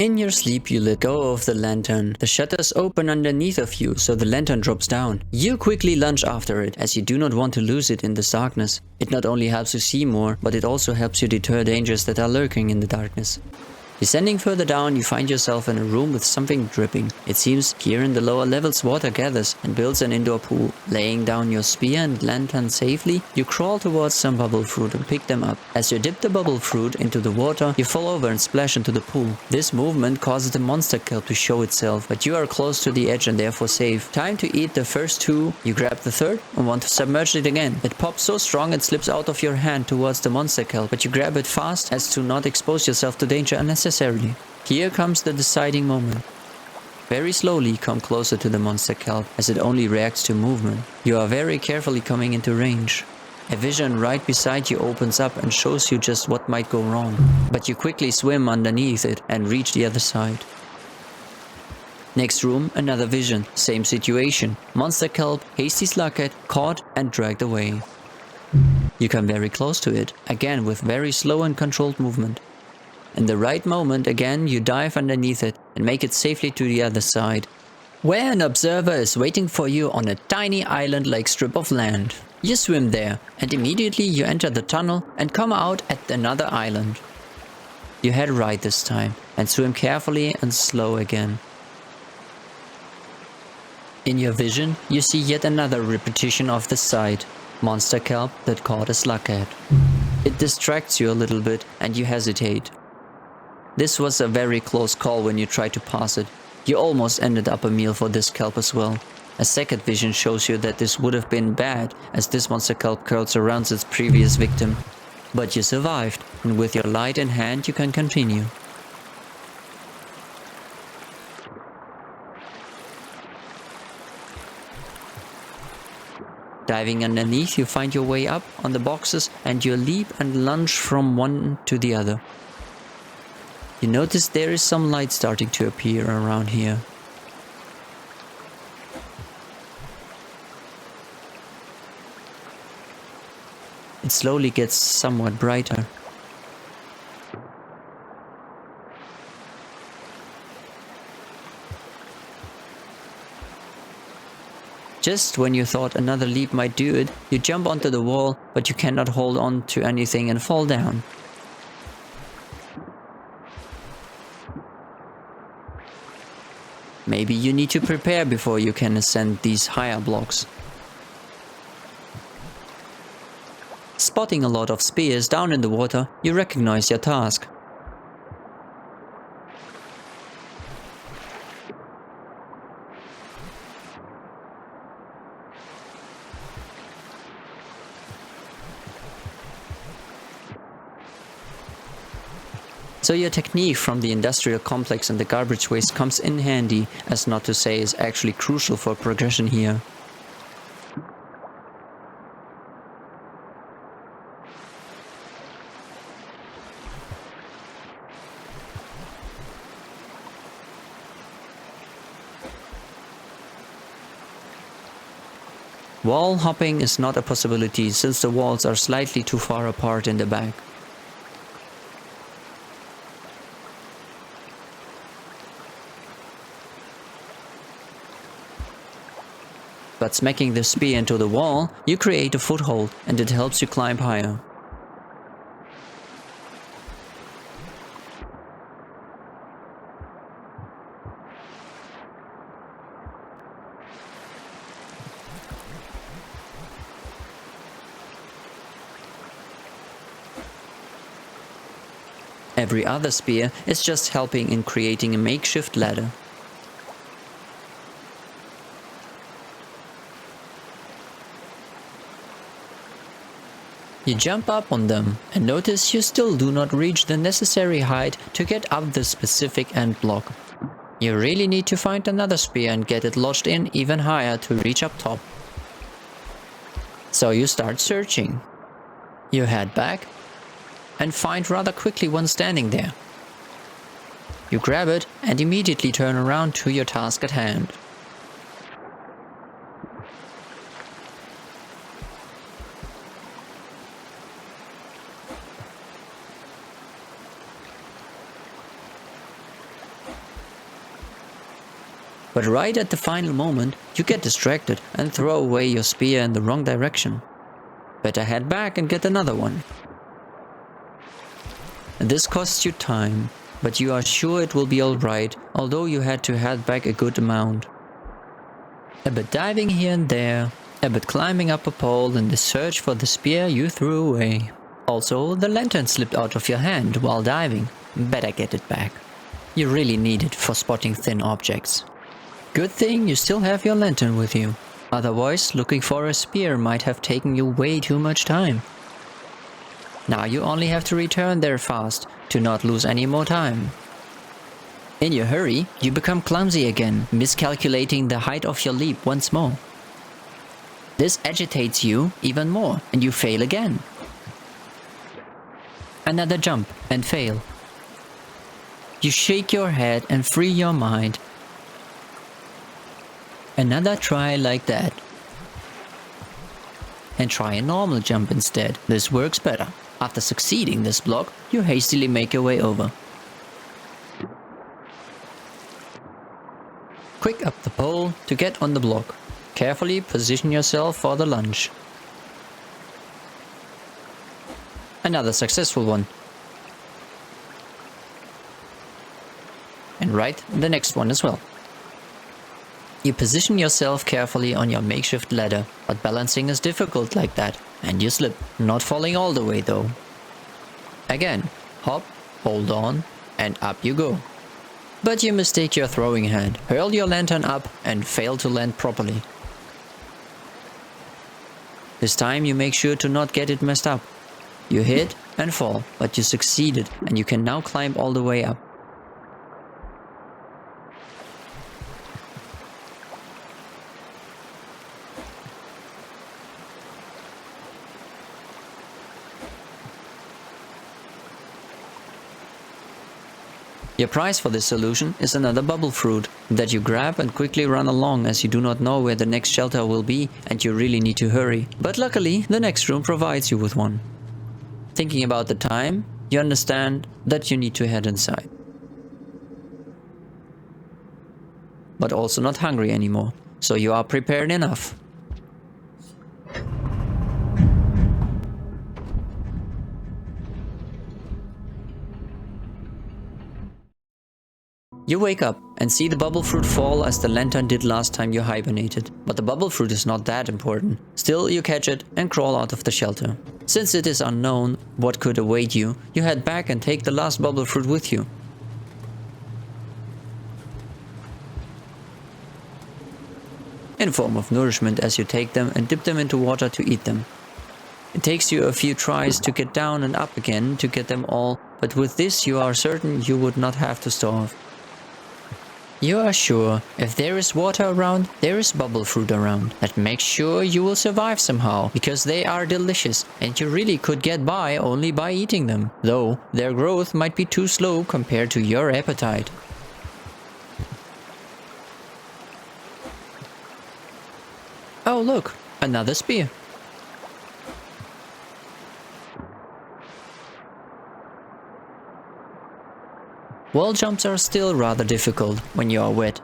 In your sleep, you let go of the lantern. The shutters open underneath of you, so the lantern drops down. You quickly lunge after it, as you do not want to lose it in this darkness. It not only helps you see more, but it also helps you deter dangers that are lurking in the darkness. Descending further down, you find yourself in a room with something dripping. It seems here in the lower levels water gathers and builds an indoor pool. Laying down your spear and lantern safely, you crawl towards some bubble fruit and pick them up. As you dip the bubble fruit into the water, you fall over and splash into the pool. This movement causes the monster kelp to show itself, but you are close to the edge and therefore safe. Time to eat the first two, you grab the third and want to submerge it again. It pops so strong it slips out of your hand towards the monster kelp, but you grab it fast as to not expose yourself to danger unnecessarily. Here comes the deciding moment. Very slowly come closer to the monster kelp, as it only reacts to movement. You are very carefully coming into range. A vision right beside you opens up and shows you just what might go wrong. But you quickly swim underneath it and reach the other side. Next room, another vision, same situation. Monster kelp, hasty slughead, caught and dragged away. You come very close to it, again with very slow and controlled movement. In the right moment, again, you dive underneath it and make it safely to the other side, where an observer is waiting for you on a tiny island-like strip of land. You swim there, and immediately you enter the tunnel and come out at another island. You head right this time, and swim carefully and slow again. In your vision, you see yet another repetition of the sight. Monster kelp that caught a slughead. It distracts you a little bit, and you hesitate. This was a very close call when you tried to pass it. You almost ended up a meal for this kelp as well. A second vision shows you that this would have been bad, as this monster kelp curls around its previous victim. But you survived, and with your light in hand you can continue. Diving underneath, you find your way up on the boxes and you leap and lunge from one to the other. You notice there is some light starting to appear around here. It slowly gets somewhat brighter. Just when you thought another leap might do it, you jump onto the wall, but you cannot hold on to anything and fall down. Maybe you need to prepare before you can ascend these higher blocks. Spotting a lot of spears down in the water, you recognize your task. So your technique from the industrial complex and the garbage waste comes in handy, as not to say is actually crucial for progression here. Wall hopping is not a possibility since the walls are slightly too far apart in the back. But smacking the spear into the wall, you create a foothold and it helps you climb higher. Every other spear is just helping in creating a makeshift ladder. You jump up on them and notice you still do not reach the necessary height to get up the specific end block. You really need to find another spear and get it lodged in even higher to reach up top. So you start searching. You head back and find rather quickly one standing there. You grab it and immediately turn around to your task at hand. But right at the final moment, you get distracted and throw away your spear in the wrong direction. Better head back and get another one. This costs you time, but you are sure it will be alright, although you had to head back a good amount. A bit diving here and there, a bit climbing up a pole in the search for the spear you threw away. Also, the lantern slipped out of your hand while diving. Better get it back. You really need it for spotting thin objects. Good thing you still have your lantern with you. Otherwise, looking for a spear might have taken you way too much time. Now you only have to return there fast, to not lose any more time. In your hurry, you become clumsy again, miscalculating the height of your leap once more. This agitates you even more, and you fail again. Another jump, and fail. You shake your head and free your mind. Another try like that. And try a normal jump instead, this works better. After succeeding this block, you hastily make your way over. Quick up the pole to get on the block. Carefully position yourself for the lunge. Another successful one. And right, the next one as well. You position yourself carefully on your makeshift ladder, but balancing is difficult like that, and you slip, not falling all the way though. Again, hop, hold on, and up you go. But you mistake your throwing hand, hurl your lantern up, and fail to land properly. This time you make sure to not get it messed up. You hit and fall, but you succeeded, and you can now climb all the way up. Your prize for this solution is another bubble fruit that you grab and quickly run along, as you do not know where the next shelter will be and you really need to hurry. But luckily, the next room provides you with one. Thinking about the time, you understand that you need to head inside. But also not hungry anymore, so you are prepared enough. You wake up and see the bubble fruit fall as the lantern did last time you hibernated. But the bubble fruit is not that important. Still, you catch it and crawl out of the shelter. Since it is unknown what could await you, you head back and take the last bubble fruit with you. In form of nourishment, as you take them and dip them into water to eat them. It takes you a few tries to get down and up again to get them all, but with this you are certain you would not have to starve. You are sure, if there is water around, there is bubble fruit around. That makes sure you will survive somehow, because they are delicious, and you really could get by only by eating them, though their growth might be too slow compared to your appetite. Oh look, another spear. Wall jumps are still rather difficult when you are wet.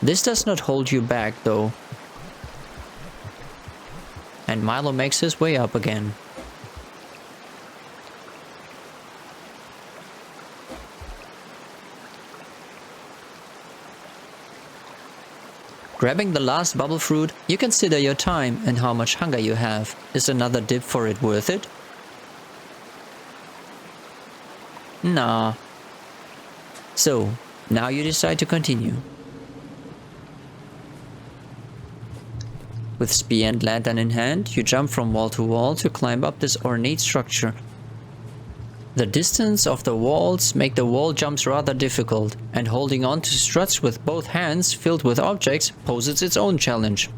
This does not hold you back though. And Milo makes his way up again. Grabbing the last bubble fruit, you consider your time and how much hunger you have. Is another dip for it worth it? Nah. So, now you decide to continue. With spear and lantern in hand, you jump from wall to wall to climb up this ornate structure. The distance of the walls make the wall jumps rather difficult, and holding on to struts with both hands filled with objects poses its own challenge.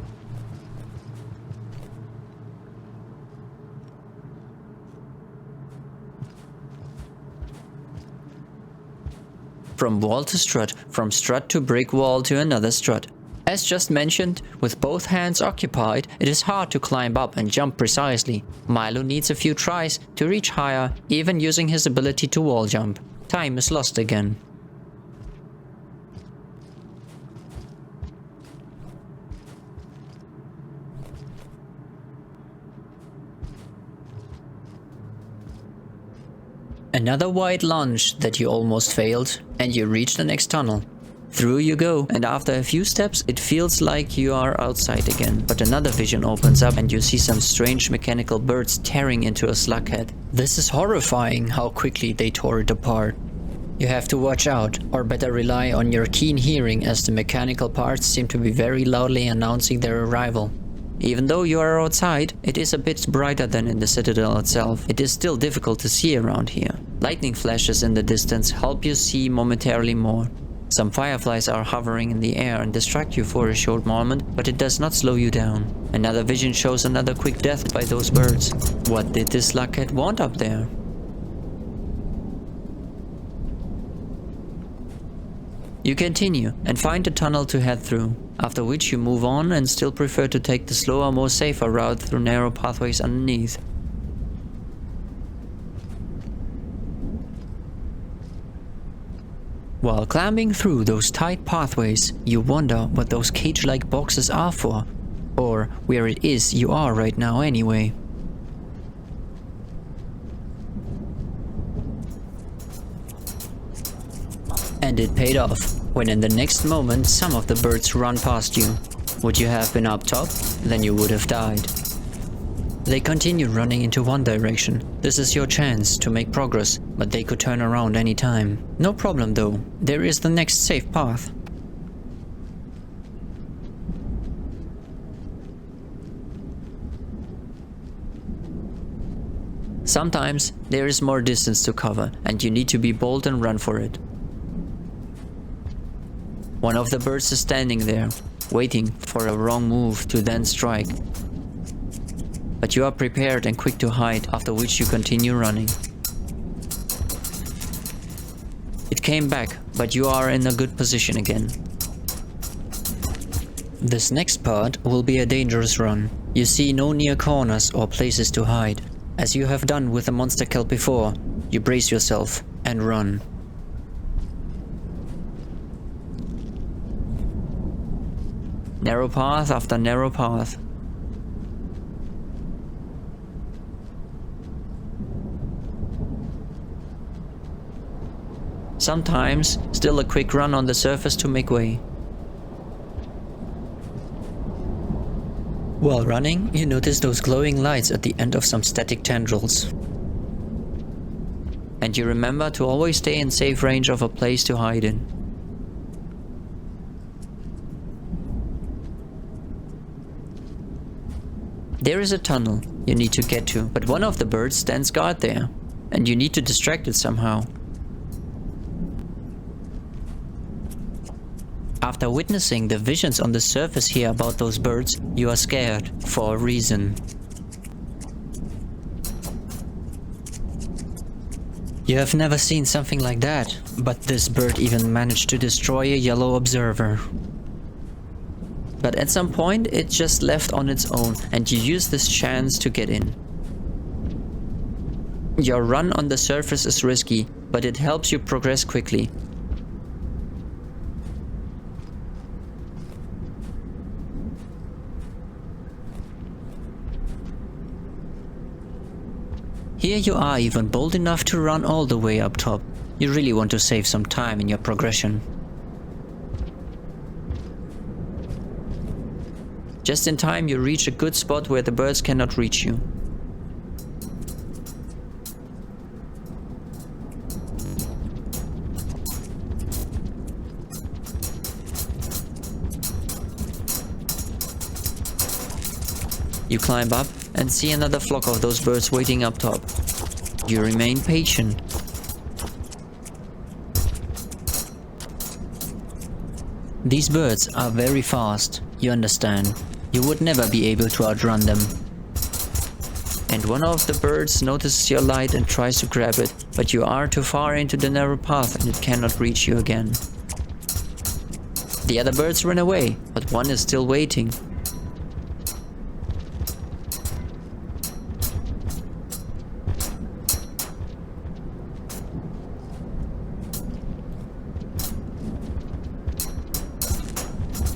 From wall to strut, from strut to brick wall to another strut. As just mentioned, with both hands occupied, it is hard to climb up and jump precisely. Milo needs a few tries to reach higher, even using his ability to wall jump. Time is lost again. Another wide lunge that you almost failed, and you reach the next tunnel. Through you go, and after a few steps it feels like you are outside again. But another vision opens up and you see some strange mechanical birds tearing into a slughead. This is horrifying how quickly they tore it apart. You have to watch out, or better rely on your keen hearing, as the mechanical parts seem to be very loudly announcing their arrival. Even though you are outside, it is a bit brighter than in the Citadel itself. It is still difficult to see around here. Lightning flashes in the distance help you see momentarily more. Some fireflies are hovering in the air and distract you for a short moment, but it does not slow you down. Another vision shows another quick death by those birds. What did this luckhead want up there? You continue and find a tunnel to head through, after which you move on and still prefer to take the slower, more safer route through narrow pathways underneath. While climbing through those tight pathways, you wonder what those cage-like boxes are for, or where it is you are right now anyway. And it paid off, when in the next moment some of the birds run past you. Would you have been up top? Then you would have died. They continue running into one direction. This is your chance to make progress, but they could turn around any time. No problem though, there is the next safe path. Sometimes there is more distance to cover, and you need to be bold and run for it. One of the birds is standing there, waiting for a wrong move to then strike. But you are prepared and quick to hide, after which you continue running. It came back, but you are in a good position again. This next part will be a dangerous run. You see no near corners or places to hide. As you have done with the monster kill before, you brace yourself and run. Narrow path after narrow path. Sometimes, still a quick run on the surface to make way. While running, you notice those glowing lights at the end of some static tendrils. And you remember to always stay in safe range of a place to hide in. There is a tunnel you need to get to, but one of the birds stands guard there, and you need to distract it somehow. After witnessing the visions on the surface here about those birds, you are scared for a reason. You have never seen something like that, but this bird even managed to destroy a yellow observer. But at some point it just left on its own, and you use this chance to get in. Your run on the surface is risky, but it helps you progress quickly. Here you are even bold enough to run all the way up top. You really want to save some time in your progression. Just in time you reach a good spot where the birds cannot reach you. You climb up and see another flock of those birds waiting up top. You remain patient. These birds are very fast, you understand. You would never be able to outrun them. And one of the birds notices your light and tries to grab it, but you are too far into the narrow path and it cannot reach you again. The other birds run away, but one is still waiting.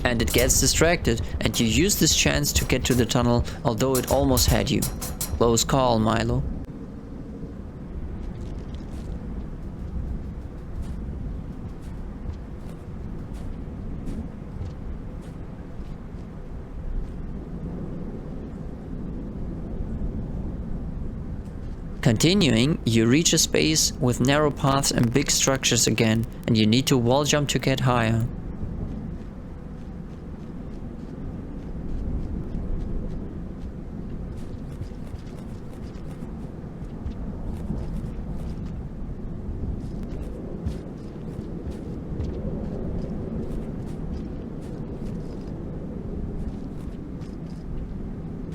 And it gets distracted, and you use this chance to get to the tunnel, although it almost had you. Close call, Milo. Continuing, you reach a space with narrow paths and big structures again, and you need to wall jump to get higher.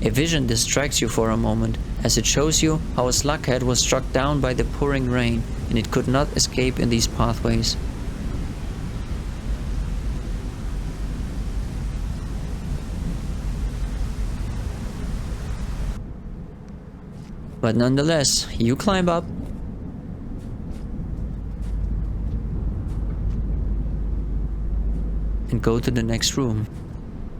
A vision distracts you for a moment, as it shows you how a slughead was struck down by the pouring rain, and it could not escape in these pathways. But nonetheless, you climb up, and go to the next room,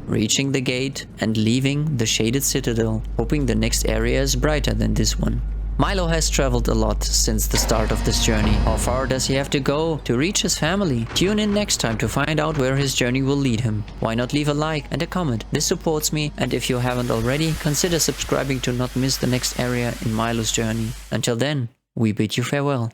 reaching the gate and leaving the shaded citadel, hoping the next area is brighter than this one. Milo has traveled a lot since the start of this journey. How far does he have to go to reach his family? Tune in next time to find out where his journey will lead him. Why not leave a like and a comment? This supports me, and if you haven't already, consider subscribing to not miss the next area in Milo's journey. Until then, we bid you farewell.